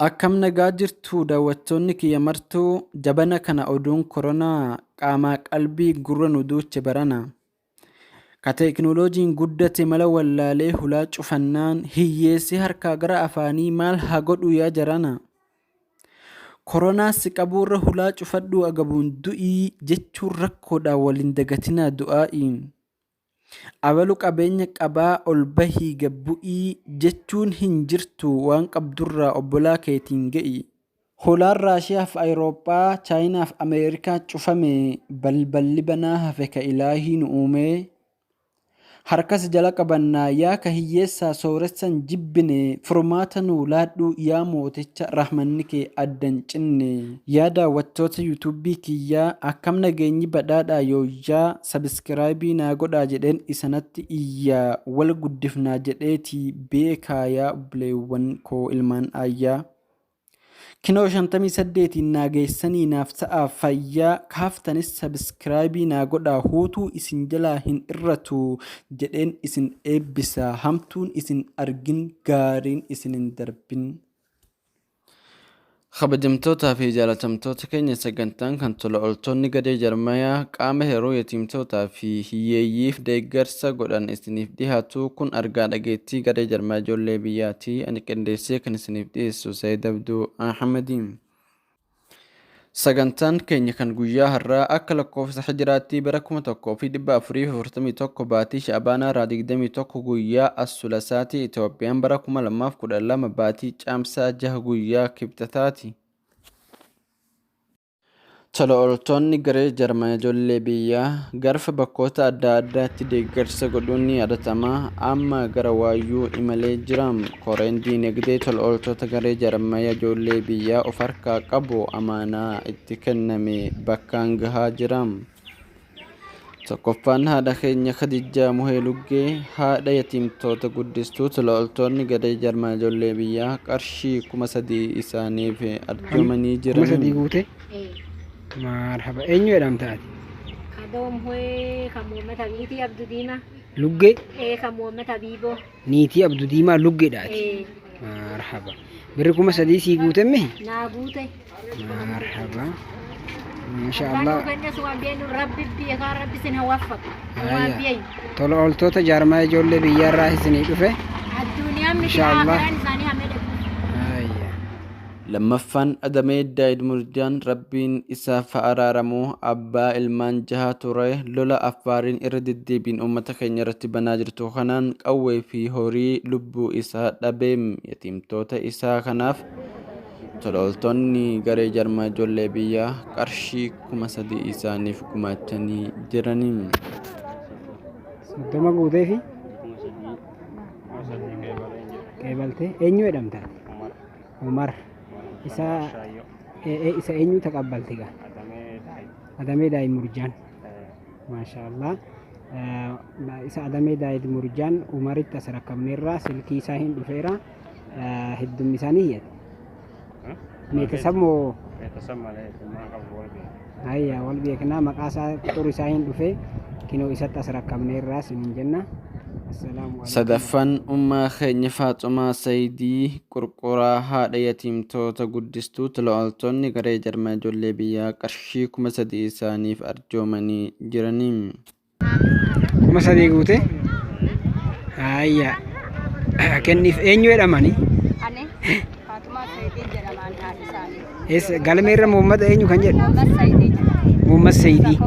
Akkam nagaa jirtu daawwattoonni kiyya martuu jabana kana oduun koronaa qaamaa qalbii gurra nu duuche barana. Ka teekinooloojiin guddate mala wallaalee hulaa cufannaan hiyyeessi harkaa gara afaanii maal haa godhu yaa jarana. Koronaas qabuurra hulaa cufadhuu agabuun du'ii jechuun rakkoodhaan waliin dagatinaa du'aa'iin. Abalu qabeenya qabaa ol bahii gabbu'ii jechuun hin jirtu waan qabdurraa obbolaa keetiin ga'i. Hulaan Raashiyaaf Awurooppaa, Chaayinaaf Ameerikaa cufame balballi banaa hafe ka ilaahii nu uume. Harkas jala qabannaa yaa ka hiyyeessaa sooressan jibbine furmaata nuu laadhuu yaa mooticha rahmanni kee addan cinne. Yaa daawwattoota yuutuubii kiyyaa akkam nageenyi badhaadhaa yooyyaa sabiskiraayibii naa godhaa jedheen isanatti iyyaa wal guddifnaa jedheetii beekaa yaa obboleewwan koo ilmaan ayyaa. Kinoo 58 naa geessanii naaf ta'aa fayyaa kaaftanis sabiskiraayibii naa godhaa huutuu isin jalaa hin irratu jedheen isin eebbisaa hamtuun isin argin gaariin isin hin darbin. Kabajamtootaa fi jaalatamtoota keenya sagantaan kan tola ooltonni gadee jarmayaa qaama yeroo yatiimtootaa fi hiyyeeyyiif deeggarsa godhan isiniif dhihaatu kun argaa dhageettii gadee jarmaa ijoollee biyyaatii ani qindeessee kan isiniif dhiyeessu Sayyid Abduu Ahmadiin. Sagantaan keenya kan guyyaa har'aa akka lakkoofsa hijiraatti bara 1441 baatii Sha'abaanaa 21 guyyaa as-sulasaati Itoophiyaan bara 2012 baatii Caamsaa 6 guyyaa kibxataati. Tola ooltonni garee jarmaa ijoollee biyyaa garfa bakkoota adda addaatti deeggarsa godhuun ni yaadatama. Amma gara waayyuu imalee jiram. Koreen diinagdee tola ooltota garee jarmaa ijoollee biyyaa of harkaa qabu amaanaa itti kenname bakkaan gahaa jiram. Tokkoffaan haadha keenya Khadijaa Muhee Luggee haadha yatiimtoota guddistuu tola ooltonni garee jarmaa ijoollee biyyaa qarshii 3,000 isaaniif arjoomanii jiran. Marhaba, eenyu jedhamtaati? Kadoom ho'ee kan Muhammad Niitii Abduu Diimaa. Luggee? Kan Muhammad Habiiboo. Niitii Abduu Diimaa luggeedhaati. Marhaba. Birri 3,000 sii guutemme? Naa guute. Marhaba. Maashaallah. Kan kennes waan beenu rabbi beekaa rabbi sin hawwaffaqu. Waan beeynu. Tola ooltota jaarmaa ijoollee biyyaarraa isinii dhufe? Addunyaan miti haafiraan isaanii hamedha. Lammaffaan Adamee Daayid Murjaan rabbiin isaaf araaramu abbaa ilmaan jaha ture lola Affaariin irra deddeebiin uummata keenya irratti banaa jirtu kanaan qawwee fi horii lubbuu isaa dhabeem yatiimtoota isaa kanaaf tola ooltonni garee jarmaa ijoollee biyyaa qarshii 3,000 isaaniif gumaachanii jiranii. Soddoma guutee fi? Qeebaltee eenyu jedhamtaati? Umar. Isa eenyu taqabbalte gaa? Adamee Daayid Murjaan. Maashaallah. Isa Adamee Daayid Murjaan Umaritti as rakkabneerraa silkii isaa hin dhufeera heddummi isaanii hiyyate. Meetasab moo? Meetasab malee maa qabu wal beekna. Hayya wal beeknaa maqaa isaa quxur isaa hin dhufe kinoo isatti as rakkabneerraa sinin jenna. Sadaffaan ummaa keenya Faaxumaa Sayidii qurquraa haadha yatiimtoota guddistuu tola ooltonni garee jarmaa ijoollee biyyaa qarshii 3,000 isaaniif arjoomanii jiranii. 3,000 guute? Hayya. Kenniif eenyu jedhamani? Ani Faaxumaa Sayidii jedhamaan haadha isaanii. Galmeerra Muhammad eenyu kan jedhu? Muhammad Sayidii. Muhammad Sayidii.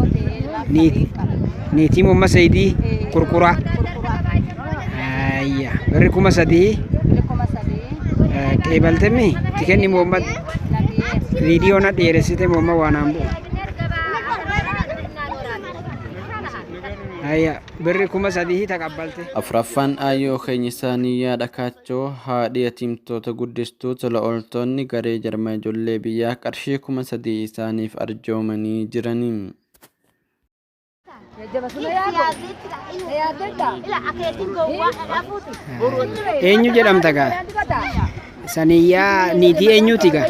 Niitii Muhammad Sayidii qurquraa. Birri 3,000 qeebaltemme tikenni Muhammad viidiyoo na dheeressite Muhammad waan aan bu'u. Birri 3,000 taqabbalte. Afraffaan ayyoo keenya isaanii yaada kaachoo haadha yatiimtoota guddistuu tola ooltonni garee jarmaa ijoollee biyyaa qarshii 3,000 isaaniif arjoomanii jiranii. Eenyu jedhamta gaa? Saniyyaa niitii eenyuuti gaa?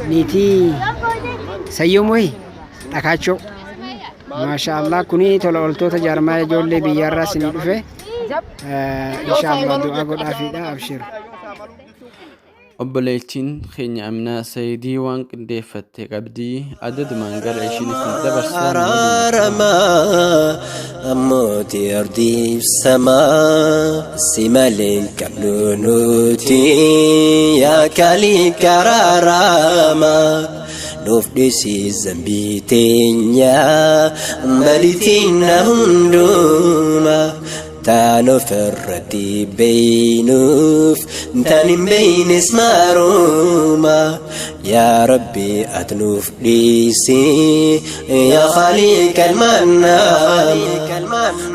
Niitii Sayyoo Muhee Dhakaachoo. Maashaallah kuni tola ooltota jaarmaa ijoollee biyyaarraa isinii dhufe. Inshaallah du'aa godhaafiidha abshir. obboleettiin keenya Aminaa Sayidii waan qindeeffatte qabdii adadumaan gara ishiin isin dabarsan رما أموتي أرضي السماء سمالين كبلونوتي يا كالي كرارما نفدسي زنبيتين يا مبالتين هندوما تانو فردي بينوف تاني بين اسماروما يا ربي أتنوف ليسي يا خالق المنام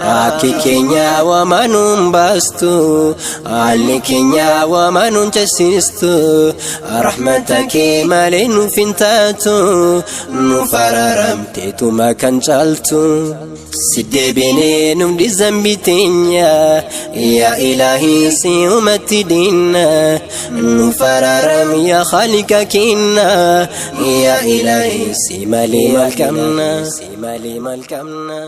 أكي كينيا ومانون باستو علي كينيا ومانون جسيستو رحمتك مالين فنتاتو نفررم تيتو ما كان جالتو سيدي بينينم دي زنبيتين يا إلهي سيومتي دينا نفررم يا خالق كينا يا إلهي سيمالي مالكمنا سيمالي مالكمنا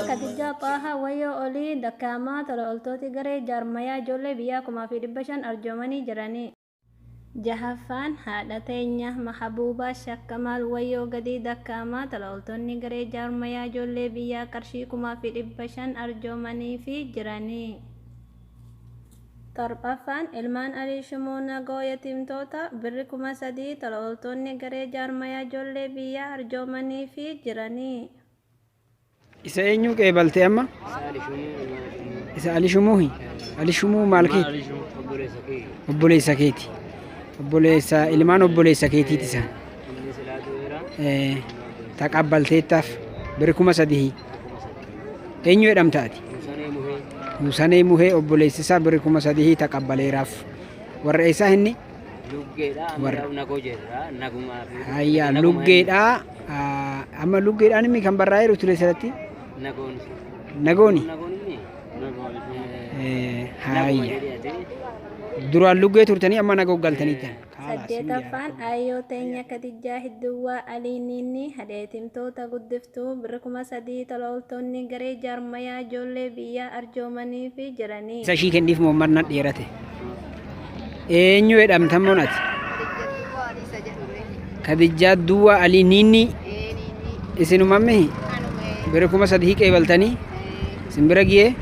Kadija Taha Wayo Oli Dakama Tolo Oltoti Gare Jarmaya Jolle Biya Kuma fi Dibbashan Arjomanii jiranii. Jahaffaan haadha teenya Mahabuuba Shakkamaal Wayyoo Gadii Dakkamaa Tolooltonni Garee Jaarmayaa Ijoollee Biyyaa Qarshii 5,500 arjoomanii fi jiranii. Torbaffaan ilmaan Alii Shumuu Nagoo Yatimtoota birri 3,000 Tolooltonni Garee Jaarmayaa Ijoollee Biyyaa arjoomanii fi jiranii. Isa eenyu qeebalte amma? Isa Ali Shumuuhi. Ali Shumuu maal keeti? Obboleessa keeti. Obboleessa ilmaan obboleessa keetiiti isaan. Taqabbalteettaaf birri 3,000. Eenyu jedhamtaati? Musanee Muhee obboleessi isaa birri 3,000 taqabbaleeraaf. Warra eessaa inni? Hayyaa luggeedhaa. Amma luggeedhaan inni kan barraa'eeru ture asirratti? Nagooni. Hayya. Duraan luggee turtanii amma nagoo galtanii jiran. Saddeetaffaan Ayyoo Teenya Kadijaa Hidduwwaa Aliiniinni hadheetimtoota guddiftuu birri 3,000 Tolooltonni Garee Jaarmayaa Ijoollee Biyyaa arjoomanii fi jiranii. Isa ishii kenniif moommarna dheerate. Eenyu jedhamtan monati? Kadijaa Duwwaa Aliiniinni isinuma mihi birri 3,000 qeebaltanii simbira giyee.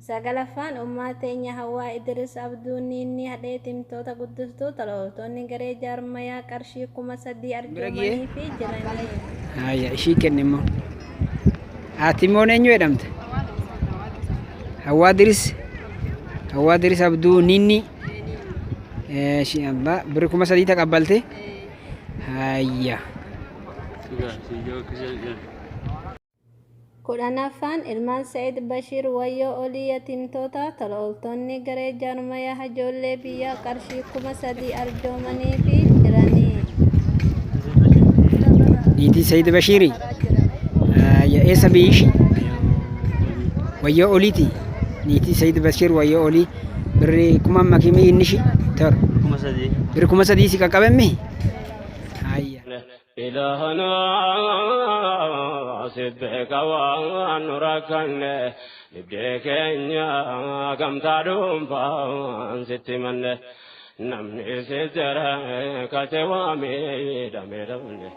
Sagalaffaan ummaa teenya Hawwaa Idris Abduuniinni hadheetimtoota guddiftuu Tolooltonni Garee Jaarmayaa qarshii 3,000 arjoomanii fi jiranii. Hayya ishii kennimmoo. Haati immoo eenyu jedhamte? Hawwaa Idris Abduuniinni Allah birri 3,000 taqabbalte. Hayya. Kudhanaffaan ilmaan Sa'iid Bashiir Wayyoo Olii Yatimtoota Tolooltonni Garee Jaarmayaa Ijoollee Biyyaa qarshii 3,000 arjoomanii fi jiranii. Niitii Sa'iid Bashiiri. Eessa biyyi ishii? Wayyoo Oliiti. Niitii Sa'iid Bashiir Wayyoo Olii birri 1,000 makimii inni ishii tor. Birri 3,000 si qaqqabammi? Hayya. إلهنا سبك ونركنا لبديك إنيا كم تعلم فان ستمنى نمني سترى كتوامي دمي دمني